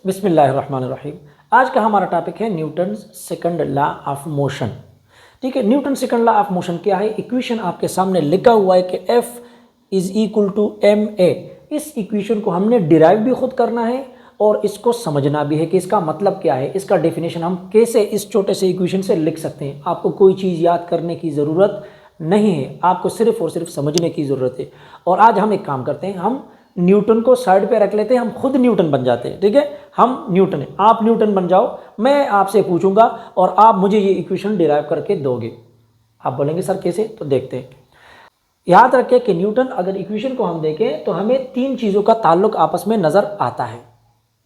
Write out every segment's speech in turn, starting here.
बिस्मिल्लाहिर्रहमानिर्रहीम। आज का हमारा टॉपिक है Newton second law of motion. ठीक है, Newton second law of motion क्या है? इक्वेशन आपके सामने लिखा हुआ है कि F is equal to ma। इस इक्वेशन को हमने डिराइव भी खुद करना है और इसको समझना भी है कि इसका मतलब क्या है, इसका डेफिनेशन हम कैसे इस छोटे से इक्वेशन से लिख सकते हैं। आपको कोई चीज़ याद करने की ज़रूरत नहीं है, आपको सिर्फ और सिर्फ समझने की ज़रूरत है। और आज हम एक काम करते हैं, हम न्यूटन को साइड पे रख लेते हैं, हम खुद न्यूटन बन जाते हैं। ठीक है, हम न्यूटन हैं, आप न्यूटन बन जाओ, मैं आपसे पूछूंगा और आप मुझे ये इक्वेशन डिराइव करके दोगे। आप बोलेंगे सर कैसे? तो देखते हैं। याद रखें कि न्यूटन अगर इक्वेशन को हम देखें तो हमें तीन चीज़ों का ताल्लुक आपस में नज़र आता है,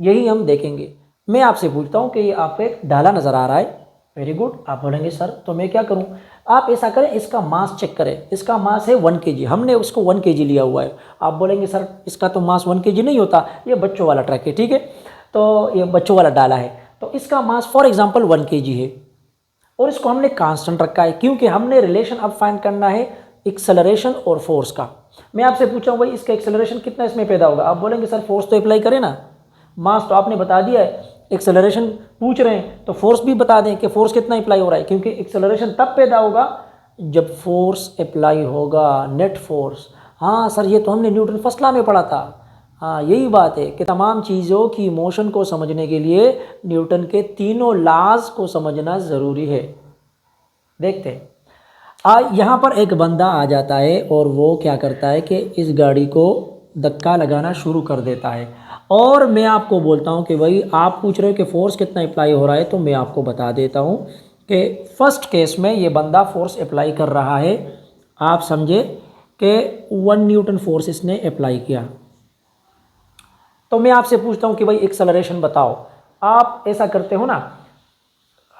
यही हम देखेंगे। मैं आपसे पूछता हूँ कि ये आपको एक डाला नज़र आ रहा है, वेरी गुड। आप बोलेंगे सर तो मैं क्या करूँ? आप ऐसा करें, इसका मास चेक करें। इसका मास है 1 kg, हमने उसको 1 kg लिया हुआ है। आप बोलेंगे सर इसका तो मास 1 kg नहीं होता, ये बच्चों वाला ट्रक है। ठीक है, तो ये बच्चों वाला डाला है, तो इसका मास फॉर एग्जांपल 1 kg है और इसको हमने कांस्टेंट रखा है क्योंकि हमने रिलेशन अब फाइंड करना है एक्सेलरेशन और फोर्स का। मैं आपसे पूछा हूँ भाई इसका एक्सेलरेशन कितना इसमें पैदा होगा? आप बोलेंगे सर फोर्स तो अप्लाई करें ना, मास तो आपने बता दिया है, एक्सेलरेशन पूछ रहे हैं तो फोर्स भी बता दें कि फोर्स कितना अप्लाई हो रहा है, क्योंकि एक्सेलरेशन तब पैदा होगा जब फोर्स अप्लाई होगा, नेट फोर्स। हाँ सर ये तो हमने न्यूटन फर्स्ट लॉ में पढ़ा था। हाँ यही बात है कि तमाम चीज़ों की मोशन को समझने के लिए न्यूटन के तीनों लॉज को समझना ज़रूरी है। देखते हैं, यहाँ पर एक बंदा आ जाता है और वो क्या करता है कि इस गाड़ी को धक्का लगाना शुरू कर देता है और मैं आपको बोलता हूँ कि भाई आप पूछ रहे हो कि फोर्स कितना अप्लाई हो रहा है, तो मैं आपको बता देता हूँ कि फर्स्ट केस में ये बंदा फोर्स अप्लाई कर रहा है। आप समझे कि 1 न्यूटन फोर्स इसने अप्लाई किया, तो मैं आपसे पूछता हूँ कि भाई एक्सेलरेशन बताओ। आप ऐसा करते हो ना,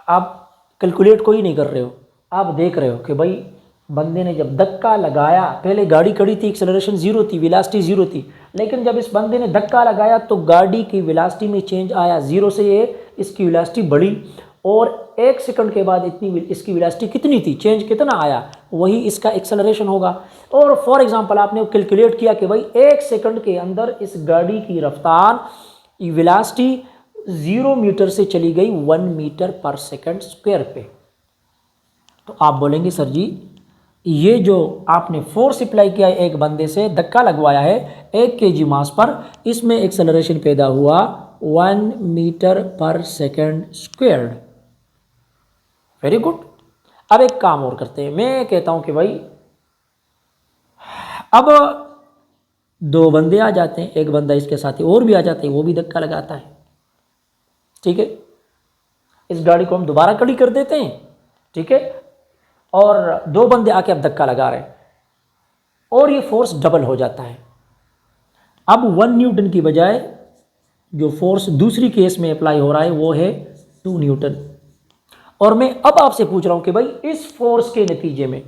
आप कैलकुलेट कोई नहीं कर रहे हो, आप देख रहे हो कि भाई बंदे ने जब धक्का लगाया, पहले गाड़ी खड़ी थी, एक्सेलरेशन 0 थी, वेलोसिटी 0 थी, लेकिन जब इस बंदे ने धक्का लगाया तो गाड़ी की वेलोसिटी में चेंज आया, 0 से ये इसकी वेलोसिटी बढ़ी और 1 सेकंड के बाद इतनी इसकी वेलोसिटी कितनी थी, चेंज कितना आया, वही इसका एक्सेलरेशन होगा। और फॉर एग्जांपल आपने कैलकुलेट किया कि भाई 1 सेकंड के अंदर इस गाड़ी की रफ्तार वेलोसिटी 0 मीटर से चली गई 1 मीटर पर सेकंड स्क्वायर पे। तो आप बोलेंगे सर जी ये जो आपने फोर्स अप्लाई किया है, एक बंदे से धक्का लगवाया है 1 kg मास पर, इसमें एक्सेलरेशन पैदा हुआ 1 मीटर पर सेकंड स्क्वायर्ड। Very good. अब एक काम और करते हैं, मैं कहता हूं कि भाई अब 2 बंदे आ जाते हैं, एक बंदा इसके साथ ही और भी आ जाते हैं, वो भी धक्का लगाता है। ठीक है, इस गाड़ी को हम दोबारा खड़ी कर देते हैं। ठीक है, और 2 बंदे आके अब धक्का लगा रहे हैं और ये फोर्स डबल हो जाता है। अब 1 न्यूटन की बजाय जो फोर्स दूसरी केस में अप्लाई हो रहा है वो है 2 न्यूटन। और मैं अब आपसे पूछ रहा हूं कि भाई इस फोर्स के नतीजे में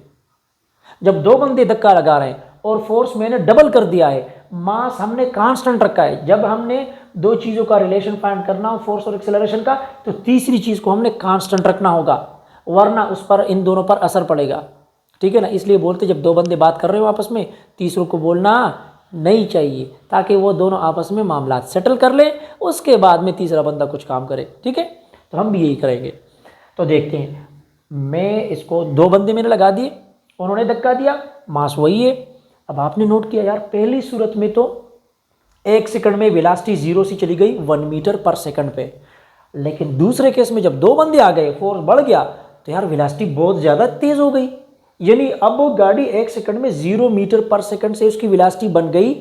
जब 2 बंदे धक्का लगा रहे हैं और फोर्स मैंने डबल कर दिया है, मास हमने कांस्टेंट रखा है। जब हमने 2 चीज़ों का रिलेशन फाइंड करना हो, फोर्स और एक्सेलरेशन का, तो तीसरी चीज़ को हमने कांस्टेंट रखना होगा, वरना उस पर इन दोनों पर असर पड़ेगा। ठीक है ना, इसलिए बोलते जब 2 बंदे बात कर रहे हो आपस में, तीसरों को बोलना नहीं चाहिए ताकि वो दोनों आपस में मामला सेटल कर ले, उसके बाद में तीसरा बंदा कुछ काम करे। ठीक है, तो हम भी यही करेंगे। तो देखते हैं, मैं इसको 2 बंदे मैंने लगा दिए, उन्होंने धक्का दिया, मास वही है। अब आपने नोट किया यार, पहली सूरत में तो 1 सेकंड में वेलोसिटी 0 से चली गई 1 मीटर पर सेकंड पे, लेकिन दूसरे केस में जब 2 बंदे आ गए, फोर्स बढ़ गया, तो यार वेलोसिटी बहुत ज़्यादा तेज़ हो गई। यानी अब वो गाड़ी 1 सेकंड में 0 मीटर पर सेकंड से उसकी वेलोसिटी बन गई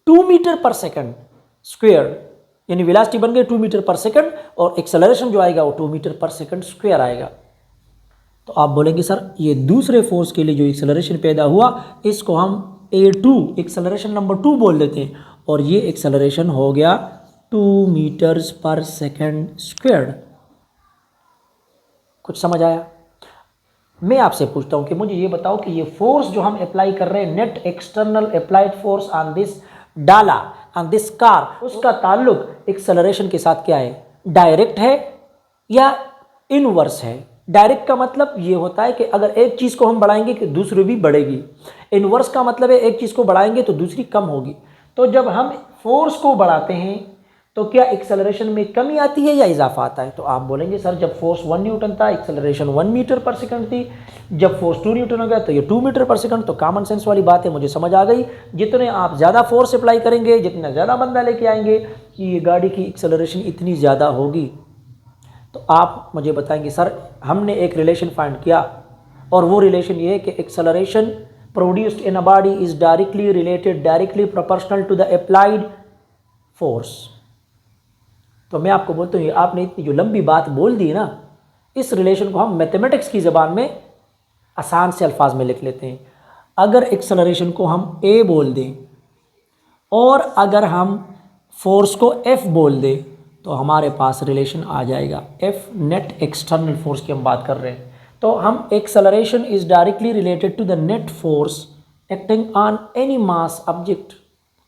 2 मीटर पर सेकंड स्क्वायर। यानी वेलोसिटी बन गई 2 मीटर पर सेकंड और एक्सेलरेशन जो आएगा वो 2 मीटर पर सेकंड स्क्वायर आएगा। तो आप बोलेंगे सर ये दूसरे फोर्स के लिए जो एक्सेलरेशन पैदा हुआ, इसको हम A2 एक्सेलरेशन नंबर 2 बोल देते हैं, और ये एक्सेलरेशन हो गया 2 मीटर्स पर सेकंड स्क्वायर्ड। कुछ समझ आया? मैं आपसे पूछता हूं कि मुझे ये बताओ कि ये फोर्स जो हम अप्लाई कर रहे हैं, net external applied force on this डाला, ऑन दिस कार, उसका ताल्लुक एक्सेलरेशन के साथ क्या है? डायरेक्ट है या इनवर्स है? डायरेक्ट का मतलब ये होता है कि अगर एक चीज़ को हम बढ़ाएंगे कि दूसरी भी बढ़ेगी। इनवर्स का मतलब है एक चीज़ को बढ़ाएंगे तो दूसरी कम होगी। तो जब हम फोर्स को बढ़ाते हैं तो क्या एक्सेलरेशन में कमी आती है या इजाफा आता है? तो आप बोलेंगे सर जब फोर्स 1 न्यूटन था एक्सेलरेशन 1 मीटर पर सेकंड थी, जब फोर्स 2 न्यूटन हो गया तो ये 2 मीटर पर सेकंड। तो कॉमन सेंस वाली बात है, मुझे समझ आ गई। जितने आप ज़्यादा फोर्स अप्लाई करेंगे, जितना ज़्यादा बंदा लेके आएंगे कि ये गाड़ी की एक्सेलरेशन इतनी ज़्यादा होगी। तो आप मुझे बताएंगे सर हमने एक रिलेशन फाइंड किया और वो रिलेशन ये है कि acceleration produced in a body is directly proportional to the applied force. तो मैं आपको बोलता हूँ आपने इतनी जो लंबी बात बोल दी ना, इस रिलेशन को हम मैथमेटिक्स की ज़बान में आसान से अल्फाज में लिख लेते हैं। अगर एक्सेलरेशन को हम ए बोल दें और अगर हम फोर्स को एफ बोल दें तो हमारे पास रिलेशन आ जाएगा। एफ नेट एक्सटर्नल फोर्स की हम बात कर रहे हैं। तो हम acceleration is directly related to the net force acting on any mass object.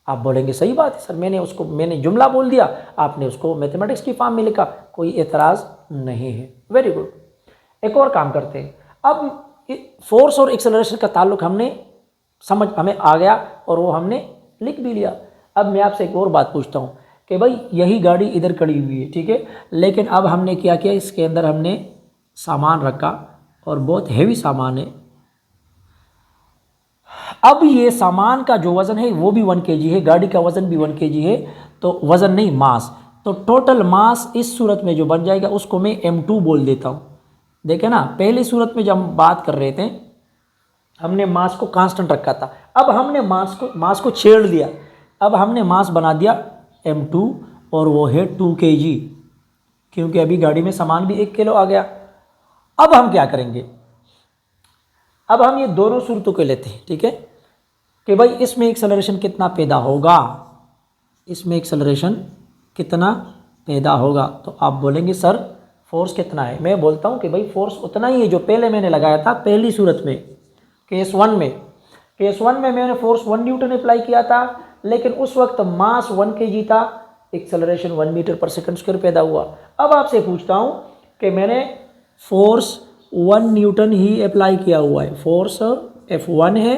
आप बोलेंगे सही बात है सर, मैंने जुमला बोल दिया, आपने उसको मैथमेटिक्स की फॉर्म में लिखा, कोई एतराज़ नहीं है। Very good. एक और काम करते हैं। अब फोर्स और एक्सेलरेशन का ताल्लुक हमें आ गया और वो हमने लिख भी लिया। अब मैं आपसे एक और बात पूछता हूँ कि भाई यही गाड़ी इधर खड़ी हुई है, ठीक है, लेकिन अब हमने क्या किया, इसके अंदर हमने सामान रखा और बहुत हैवी सामान है। अब ये सामान का जो वज़न है वो भी 1 kg है, गाड़ी का वज़न भी 1 kg है। तो वज़न नहीं, मास। तो टोटल मास इस सूरत में जो बन जाएगा उसको मैं m2 बोल देता हूँ। देखे ना, पहली सूरत में जब हम बात कर रहे थे हमने मास को कांस्टेंट रखा था। अब हमने मास को छेड़ दिया, अब हमने मास बना दिया m2 और वो है 2 kg, क्योंकि अभी गाड़ी में सामान भी 1 किलो आ गया। अब हम क्या करेंगे, अब हम ये दोनों सूरतों को लेते हैं, ठीक है, कि भाई इसमें एक्सेलरेशन कितना पैदा होगा, इसमें एक्सेलरेशन कितना पैदा होगा। तो आप बोलेंगे सर फोर्स कितना है। मैं बोलता हूँ कि भाई फोर्स उतना ही है जो पहले मैंने लगाया था पहली सूरत में, केस वन में मैंने फोर्स 1 न्यूटन अप्लाई किया था, लेकिन उस वक्त मास 1 kg था, एक्सेलरेशन 1 मीटर पर सेकंड स्क्वायर पैदा हुआ। अब आपसे पूछता हूँ कि मैंने फोर्स 1 न्यूटन ही अप्लाई किया हुआ है, फोर्स F1 है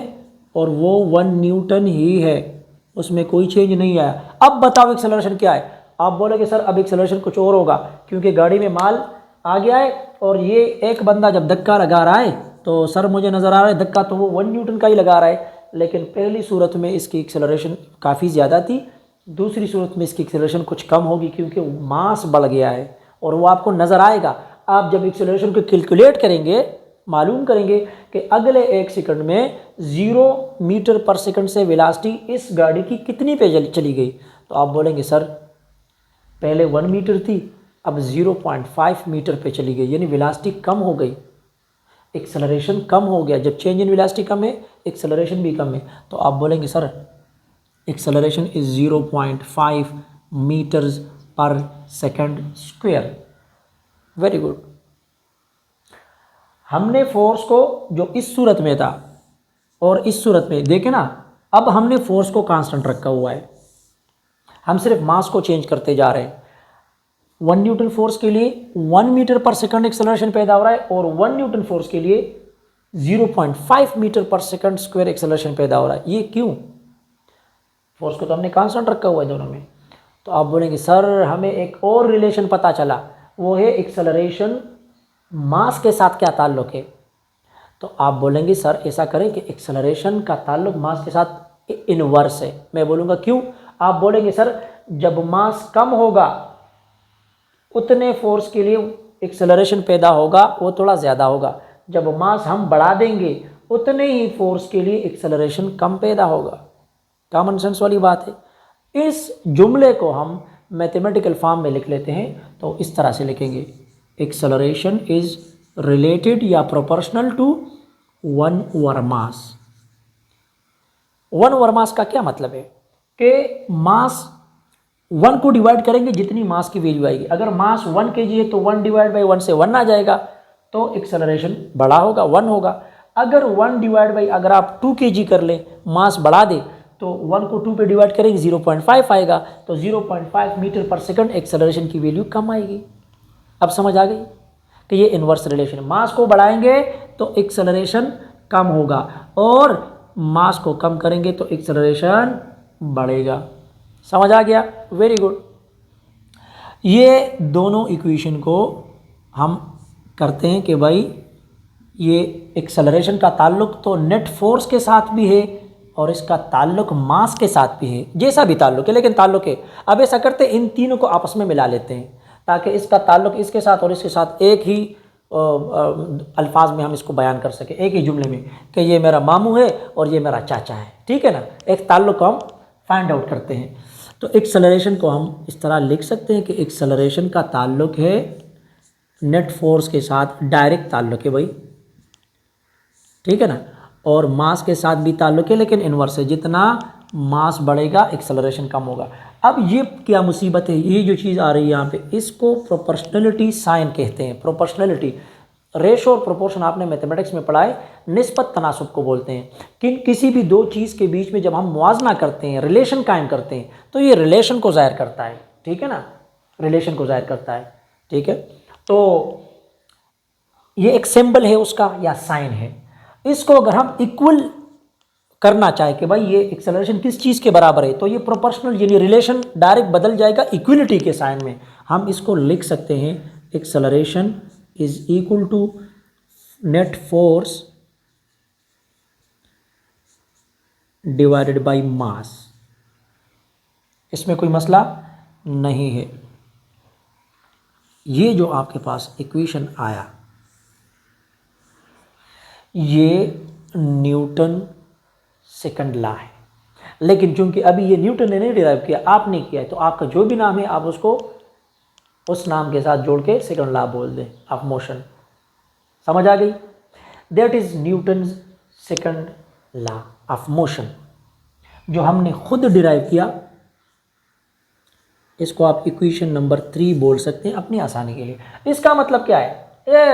और वो 1 न्यूटन ही है, उसमें कोई चेंज नहीं आया। अब बताओ एक्सेलरेशन क्या है। आप बोलोगे सर अब एक्सेलरेशन कुछ और होगा, क्योंकि गाड़ी में माल आ गया है और ये एक बंदा जब धक्का लगा रहा है तो सर मुझे नज़र आ रहा है धक्का तो वो 1 न्यूटन का ही लगा रहा है, लेकिन पहली सूरत में इसकी एक्सेलरेशन काफ़ी ज़्यादा थी, दूसरी सूरत में इसकी एक्सेलरेशन कुछ कम होगी क्योंकि मास बढ़ गया है और वो आपको नज़र आएगा। आप जब एक्सेलरेशन को कैलकुलेट करेंगे, मालूम करेंगे कि अगले 1 सेकंड में 0 मीटर पर सेकंड से वेलोसिटी इस गाड़ी की कितनी पे चली गई। तो आप बोलेंगे सर पहले 1 मीटर थी, अब 0.5 मीटर पे चली गई, यानी वेलोसिटी कम हो गई, एक्सेलरेशन कम हो गया। जब चेंज इन वेलोसिटी कम है एक्सेलरेशन भी कम है। तो आप बोलेंगे सर एक्सेलरेशन इज 0.5 मीटर्स पर सेकंड स्क्वायर। Very good. हमने फोर्स को जो इस सूरत में था और इस सूरत में देखे ना, अब हमने फोर्स को कांस्टेंट रखा हुआ है, हम सिर्फ मास को चेंज करते जा रहे हैं। 1 न्यूटन फोर्स के लिए 1 मीटर पर सेकंड एक्सेलरेशन पैदा हो रहा है और 1 न्यूटन फोर्स के लिए 0.5 मीटर पर सेकंड स्क्वायर एक्सेलरेशन पैदा हो रहा है। ये क्यों? फोर्स को तो हमने कांस्टेंट रखा हुआ है दोनों में। तो आप बोलेंगे सर हमें एक और रिलेशन पता चला, वो है एक्सेलरेशन मास के साथ क्या ताल्लुक है। तो आप बोलेंगे सर ऐसा करें कि एक्सेलरेशन का ताल्लुक मास के साथ इनवर्स है। मैं बोलूँगा क्यों? आप बोलेंगे सर जब मास कम होगा उतने फोर्स के लिए एक्सेलरेशन पैदा होगा वो थोड़ा ज़्यादा होगा, जब मास हम बढ़ा देंगे उतने ही फोर्स के लिए एक्सेलरेशन कम पैदा होगा। कॉमन सेंस वाली बात है। इस जुमले को हम मैथमेटिकल फॉर्म में लिख लेते हैं, तो इस तरह से लिखेंगे एक्सेलरेशन इज रिलेटेड या proportional to 1 over mass. 1 over mass का क्या मतलब है कि मास 1 को डिवाइड करेंगे जितनी मास की वैल्यू आएगी। अगर मास 1 kg है तो 1 डिवाइड बाई 1 से 1 आ जाएगा, तो एक्सेलरेशन बड़ा होगा, 1 होगा। अगर 1 डिवाइड बाई अगर आप 2 kg कर लें, मास बढ़ा दे, तो 1 को 2 पे डिवाइड करेंगे 0.5 आएगा, तो 0.5 मीटर पर सेकंड एक्सेलरेशन की वैल्यू कम आएगी। अब समझ आ गई कि ये इन्वर्स रिलेशन है। मास को बढ़ाएंगे तो एक्सेलरेशन कम होगा और मास को कम करेंगे तो एक्सेलरेशन बढ़ेगा। समझ आ गया? Very good. ये दोनों इक्वेशन को हम करते हैं कि भाई ये एक्सेलरेशन का ताल्लुक तो नेट फोर्स के साथ भी है और इसका ताल्लुक मास के साथ भी है, जैसा भी ताल्लुक है लेकिन ताल्लुक है। अब ऐसा करते हैं इन तीनों को आपस में मिला लेते हैं ताकि इसका ताल्लुक इसके साथ और इसके साथ एक ही अल्फाज में हम इसको बयान कर सकें, एक ही जुमले में कि ये मेरा मामू है और ये मेरा चाचा है। ठीक है ना, एक ताल्लुक हम फाइंड आउट करते हैं। तो एक्सेलरेशन को हम इस तरह लिख सकते हैं कि एक्सेलरेशन का ताल्लुक है नेट फोर्स के साथ, डायरेक्ट ताल्लुक है भाई, ठीक है ना, और मास के साथ भी ताल्लुक है लेकिन इन्वर्स है, जितना मास बढ़ेगा एक्सेलरेशन कम होगा। अब ये क्या मुसीबत है, ये जो चीज़ आ रही है यहाँ पे, इसको प्रोपोर्शनलिटी साइन कहते हैं। प्रोपोर्शनलिटी, रेशो और प्रोपोर्शन आपने मैथमेटिक्स में पढ़ा है, निस्बत तनासुब को बोलते हैं कि किसी भी दो चीज़ के बीच में जब हम मुआजना करते हैं, रिलेशन कायम करते हैं, तो ये रिलेशन को ज़ाहिर करता है। ठीक है ना, रिलेशन को ज़ाहिर करता है। ठीक है, तो ये एक सिंबल है उसका या साइन है। इसको अगर हम इक्वल करना चाहे कि भाई ये एक्सेलरेशन किस चीज़ के बराबर है, तो ये प्रोपोर्शनल यानी रिलेशन डायरेक्ट बदल जाएगा इक्वलिटी के साइन में। हम इसको लिख सकते हैं acceleration is equal to net force divided by mass. इसमें कोई मसला नहीं है। ये जो आपके पास इक्वेशन आया ये न्यूटन सेकंड लॉ है, लेकिन चूंकि अभी ये न्यूटन ने नहीं डिराइव किया, आपने किया है, तो आपका जो भी नाम है आप उसको उस नाम के साथ जोड़ के सेकंड लॉ बोल दें ऑफ मोशन। समझ आ गई? That is Newton second law of motion, जो हमने खुद डिराइव किया। इसको आप इक्वेशन नंबर 3 बोल सकते हैं अपनी आसानी के लिए। इसका मतलब क्या है?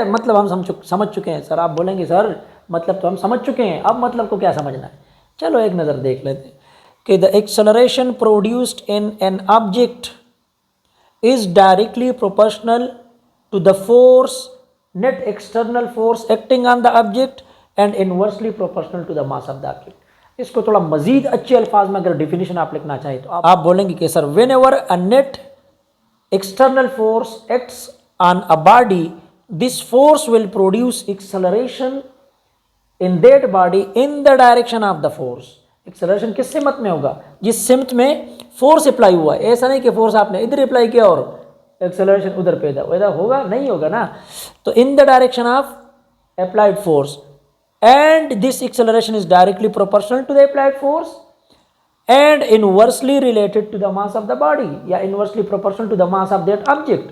मतलब हम समझ चुके हैं सर। आप बोलेंगे सर मतलब तो हम समझ चुके हैं, अब मतलब को क्या समझना है? चलो एक नज़र देख लेते हैं कि the acceleration produced in an object is directly proportional to the force, net external force acting on the object and inversely proportional to the mass of the object. इसको थोड़ा मजीद अच्छे अल्फाज में अगर डिफिनीशन आप लिखना चाहें तो आप बोलेंगे कि sir when ever a net external force acts on a body, this force will produce acceleration in that body in the direction of the force. Acceleration किस सिमत में होगा? जिस सिमत में फोर्स अप्लाई हुआ है। ऐसा नहीं कि फोर्स आपने इधर अप्लाई किया और एक्सेलरेशन उधर पैदा होगा, नहीं होगा ना। तो in the direction of applied force and this acceleration is directly proportional to the applied force and inversely related to the mass of the body, या inversely proportional to the mass of that object.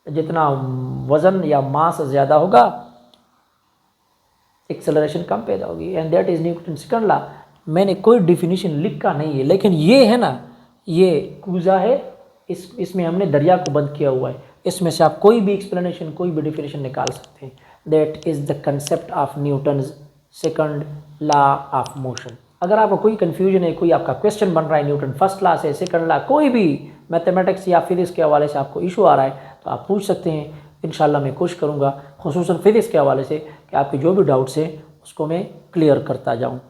जितना वजन या मास ज़्यादा होगा acceleration कम पैदा होगी। And that is Newton second law. मैंने कोई डिफिनीशन लिखा नहीं है, लेकिन ये है ना, ये कूजा है, इसमें हमने दरिया को बंद किया हुआ है। इसमें से आप कोई भी एक्सप्लेनेशन, कोई भी डिफिनीशन निकाल सकते हैं। That is the concept of Newton second law of motion. अगर आपको कोई कन्फ्यूजन है, कोई आपका क्वेश्चन बन रहा है न्यूटन फर्स्ट लॉ से, सेकंड लॉ, कोई भी मैथमेटिक्स या फिजिक्स के हवाले से आपको इशू आ रहा है तो आप पूछ सकते हैं। इंशाल्लाह मैं कोशिश करूँगा खुसूसन फिजिक्स के हवाले से कि आपके जो भी डाउट्स हैं उसको मैं क्लियर करता जाऊँ।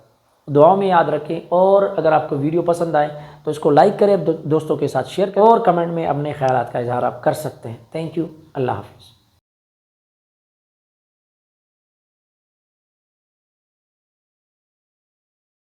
दुआओं में याद रखें, और अगर आपको वीडियो पसंद आए तो इसको लाइक करें, दोस्तों के साथ शेयर करें, और कमेंट में अपने ख्यालात का इजहार आप कर सकते हैं। Thank you. अल्लाह हाफ़िज़।